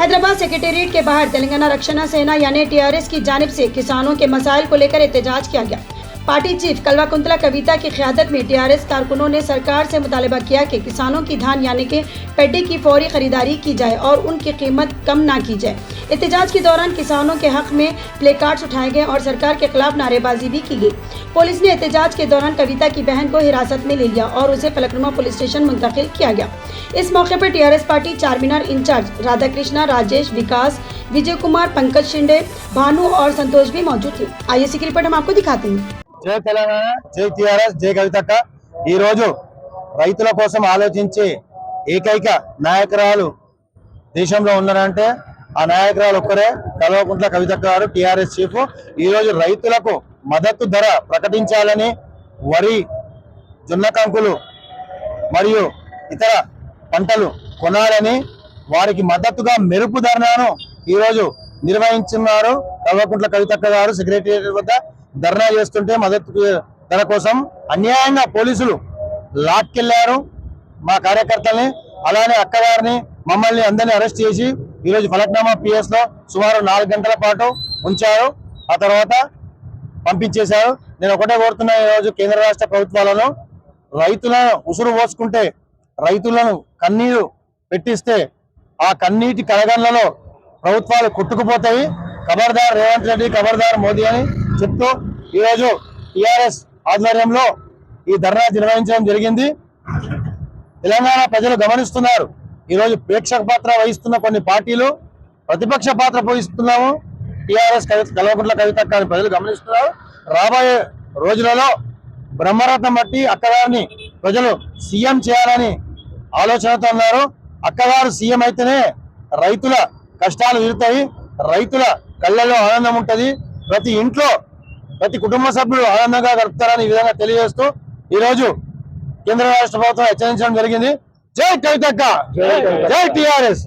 Hyderabad secretariat के बाहर तेलंगाना रक्षण सेना यानी टीआरएस की जानिब से किसानों के मसाइल को लेकर एहतजाज किया गया। पार्टी चीफ कल्वाकुंतला कविता की क़यादत में टीआरएस कारकुनों ने सरकार से मुतालबा किया कि किसानों की धान यानी कि पेड्डी की फौरी खरीदारी की जाए और उनकी कीमत कम ना की जाए। एहतजाज के दौरान किसानों के हक में प्ले कार्ड्स उठाए गए और सरकार के खिलाफ नारेबाजी भी की गई। पुलिस ने एहतजाज के दौरान कविता की बहन को हिरासत में ले लिया और उसे फलकनुमा पुलिस स्टेशन मुंतकिल किया गया। इस मौके पर TRS party Charminar incharge Radhakrishna, Rajesh, Vikas, Vijay Kumar, Pankaj Shinde, Bhanu और संतोष भी मौजूद थे। आइए की रिपोर्ट हम आपको दिखाते हैं। जय तेलंगाना, जय टीआरएस, जय कवितक्क। ఈ రోజు రైతుల కోసం ఆలోచించే ఏకైక నాయకురాలు దేశంలో ఉన్నారంటే ఆ నాయకురాలు ఒక్కరే కల్వకుంట్ల కవితక్క గారు, టీఆర్ఎస్ చీఫ్। ఈ రోజు రైతులకు మద్దతు ధర ప్రకటించాలని, వరి, జొన్న కంకులు మరియు ఇతర పంటలు కొనాలని, వారికి మద్దతుగా మెరుపు ధర్నాను ఈ రోజు నిర్వహించున్నారు। కల్వకుంట్ల కవితక్క గారు సెక్రటేరియట్ వద్ద ధర్నా చేస్తుంటే మద్దతు ధర కోసం అన్యాయంగా పోలీసులు లాక్కెళ్లారు మా కార్యకర్తల్ని, అలానే అక్కగారిని, మమ్మల్ని అందరినీ అరెస్ట్ చేసి ఈరోజు ఫలక్నామా పిఎస్ లో సుమారు 4 గంటల పాటు ఉంచారు। ఆ తర్వాత పంపించేశారు। నేను ఒకటే కోరుతున్నా, ఈరోజు కేంద్ర రాష్ట్ర ప్రభుత్వాలను రైతులను ఉసురు పోసుకుంటే, రైతులను కన్నీరు పెట్టిస్తే ఆ కన్నీటి కలగన్లలో ప్రభుత్వాలు కొట్టుకుపోతాయి। ఖబర్దార్ రేవంత్ రెడ్డి, ఖబర్దార్ మోదీ అని చెప్తూ ఈరోజు టీఆర్ఎస్ ఆధ్వర్యంలో ఈ ధర్నా నిర్వహించడం జరిగింది। తెలంగాణ ప్రజలు గమనిస్తున్నారు, ఈరోజు ప్రేక్షక పాత్ర వహిస్తున్న కొన్ని పార్టీలు ప్రతిపక్ష పాత్ర వహిస్తున్నాము। టీఆర్ఎస్ కల్వకుంట్ల కవితక్క ప్రజలు గమనిస్తున్నారు। రాబోయే రోజులలో బ్రహ్మరథం బట్టి అక్కగారిని ప్రజలు సీఎం చేయాలని ఆలోచనతో ఉన్నారు। అక్కగారు సీఎం అయితేనే రైతుల కష్టాలు తీరుతాయి, రైతుల కళ్ళలో ఆనందం ఉంటుంది, ప్రతి ఇంట్లో ప్రతి కుటుంబ సభ్యులు ఆనందంగా గడుపుతారని ఈ విధంగా తెలియజేస్తూ ఈరోజు కేంద్ర రాష్ట్ర ప్రభుత్వం హెచ్చరించడం జరిగింది। జై కవితక్క, జై టీఆర్ఎస్।